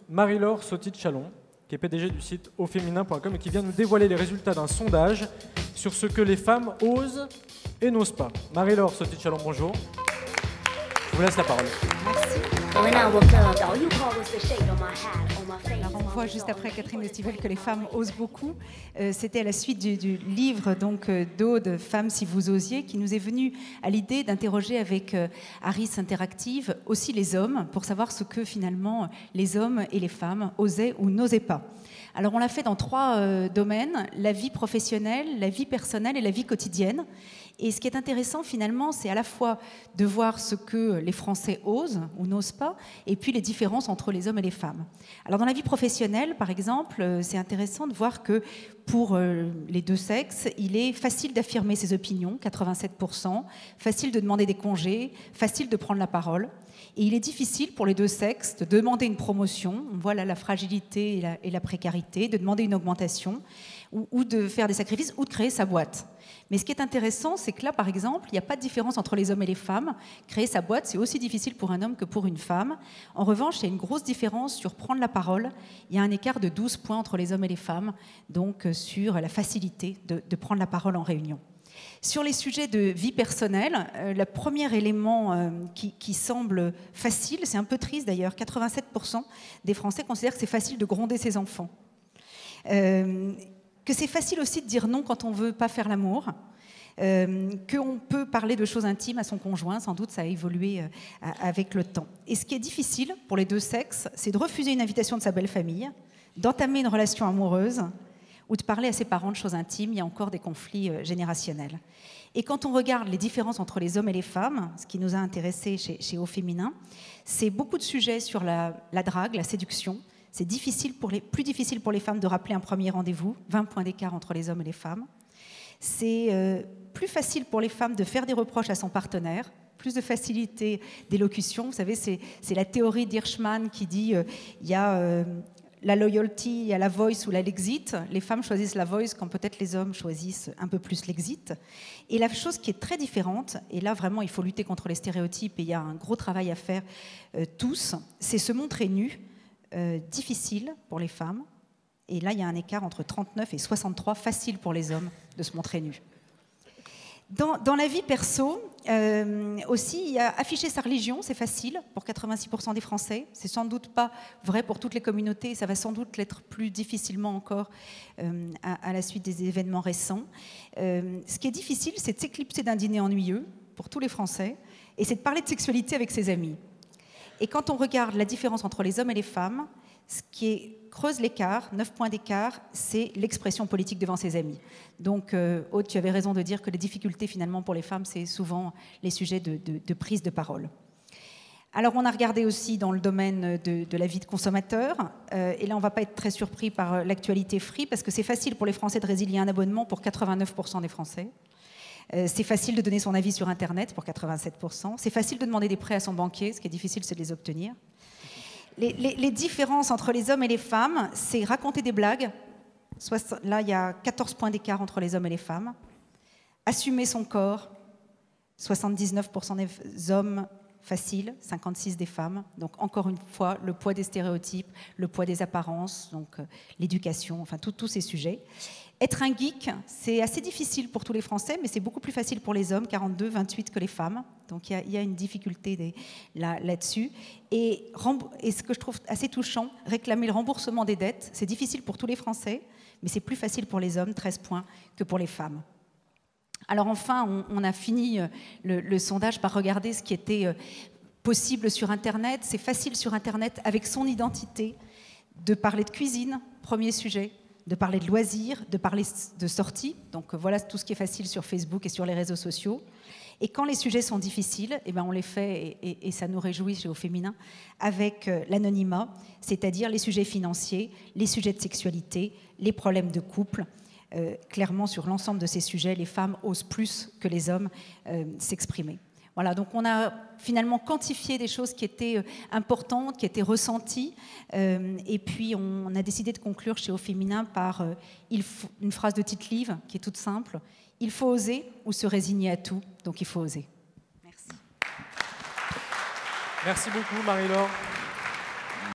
Marie-Laure Sautit-Chalon, qui est PDG du site auféminin.com et qui vient nous dévoiler les résultats d'un sondage sur ce que les femmes osent et n'osent pas. Marie-Laure Sautit-Chalon, bonjour. Je vous laisse la parole. Merci. Alors on voit juste après Catherine Destivelle que les femmes osent beaucoup. C'était à la suite du livre d'Aude, Femmes si vous osiez, qui nous est venu à l'idée d'interroger avec Harris Interactive aussi les hommes pour savoir ce que finalement les hommes et les femmes osaient ou n'osaient pas. Alors on l'a fait dans 3 domaines, la vie professionnelle, la vie personnelle et la vie quotidienne. Et ce qui est intéressant finalement, c'est à la fois de voir ce que les Français osent ou n'osent pas, et puis les différences entre les hommes et les femmes. Alors dans la vie professionnelle, par exemple, c'est intéressant de voir que pour les deux sexes, il est facile d'affirmer ses opinions, 87%, facile de demander des congés, facile de prendre la parole. Et il est difficile pour les deux sexes de demander une promotion, on voit là la fragilité et la précarité, de demander une augmentation, ou de faire des sacrifices, ou de créer sa boîte. Mais ce qui est intéressant, c'est que là, par exemple, il n'y a pas de différence entre les hommes et les femmes. Créer sa boîte, c'est aussi difficile pour un homme que pour une femme. En revanche, il y a une grosse différence sur prendre la parole. Il y a un écart de 12 points entre les hommes et les femmes, donc sur la facilité de prendre la parole en réunion. Sur les sujets de vie personnelle, le premier élément qui semble facile, c'est un peu triste d'ailleurs, 87% des Français considèrent que c'est facile de gronder ses enfants. Que c'est facile aussi de dire non quand on ne veut pas faire l'amour, qu'on peut parler de choses intimes à son conjoint, sans doute ça a évolué avec le temps. Et ce qui est difficile pour les deux sexes, c'est de refuser une invitation de sa belle famille, d'entamer une relation amoureuse, ou de parler à ses parents de choses intimes. Il y a encore des conflits générationnels. Et quand on regarde les différences entre les hommes et les femmes, ce qui nous a intéressés chez Au Féminin, c'est beaucoup de sujets sur la drague, la séduction. C'est plus difficile pour les femmes de rappeler un premier rendez-vous, 20 points d'écart entre les hommes et les femmes. C'est plus facile pour les femmes de faire des reproches à son partenaire, plus de facilité d'élocution. Vous savez, c'est la théorie d'Hirschman qui dit il y a la loyalty, il y a la voice ou l'exit. Les femmes choisissent la voice quand peut-être les hommes choisissent un peu plus l'exit. Et la chose qui est très différente, et là vraiment il faut lutter contre les stéréotypes et il y a un gros travail à faire tous, c'est se montrer nu, difficile pour les femmes. Et là il y a un écart entre 39 et 63, facile pour les hommes de se montrer nu. Dans la vie perso, aussi, il y a afficher sa religion, c'est facile pour 86% des Français. C'est sans doute pas vrai pour toutes les communautés, ça va sans doute l'être plus difficilement encore à la suite des événements récents. Ce qui est difficile, c'est de s'éclipser d'un dîner ennuyeux pour tous les Français, et c'est de parler de sexualité avec ses amis. Et quand on regarde la différence entre les hommes et les femmes, ce qui creuse l'écart, 9 points d'écart, c'est l'expression politique devant ses amis. Donc, Aude, tu avais raison de dire que les difficultés, finalement, pour les femmes, c'est souvent les sujets de prise de parole. Alors, on a regardé aussi dans le domaine de la vie de consommateur, et là, on ne va pas être très surpris par l'actualité free, parce que c'est facile pour les Français de résilier un abonnement pour 89% des Français. C'est facile de donner son avis sur Internet pour 87%. C'est facile de demander des prêts à son banquier, ce qui est difficile, c'est de les obtenir. Les différences entre les hommes et les femmes, c'est raconter des blagues. Là, il y a 14 points d'écart entre les hommes et les femmes. Assumer son corps, 79% des hommes facile, 56% des femmes. Donc, encore une fois, le poids des stéréotypes, le poids des apparences, donc l'éducation, enfin, tous ces sujets. Être un geek, c'est assez difficile pour tous les Français, mais c'est beaucoup plus facile pour les hommes, 42, 28 que les femmes. Donc il y a une difficulté là-dessus. Et ce que je trouve assez touchant, réclamer le remboursement des dettes, c'est difficile pour tous les Français, mais c'est plus facile pour les hommes, 13 points, que pour les femmes. Alors enfin, on a fini le sondage par regarder ce qui était possible sur Internet. C'est facile sur Internet, avec son identité, de parler de cuisine, premier sujet, de parler de loisirs, de parler de sorties. Donc voilà tout ce qui est facile sur Facebook et sur les réseaux sociaux. Et quand les sujets sont difficiles, eh ben on les fait, et ça nous réjouit chez Au Féminin, avec l'anonymat, c'est-à-dire les sujets financiers, les sujets de sexualité, les problèmes de couple. Clairement, sur l'ensemble de ces sujets, les femmes osent plus que les hommes s'exprimer. Voilà, donc on a finalement quantifié des choses qui étaient importantes, qui étaient ressenties, et puis on a décidé de conclure chez Au Féminin par une phrase de Tite-Live qui est toute simple: il faut oser ou se résigner à tout, donc il faut oser. Merci. Merci beaucoup Marie-Laure.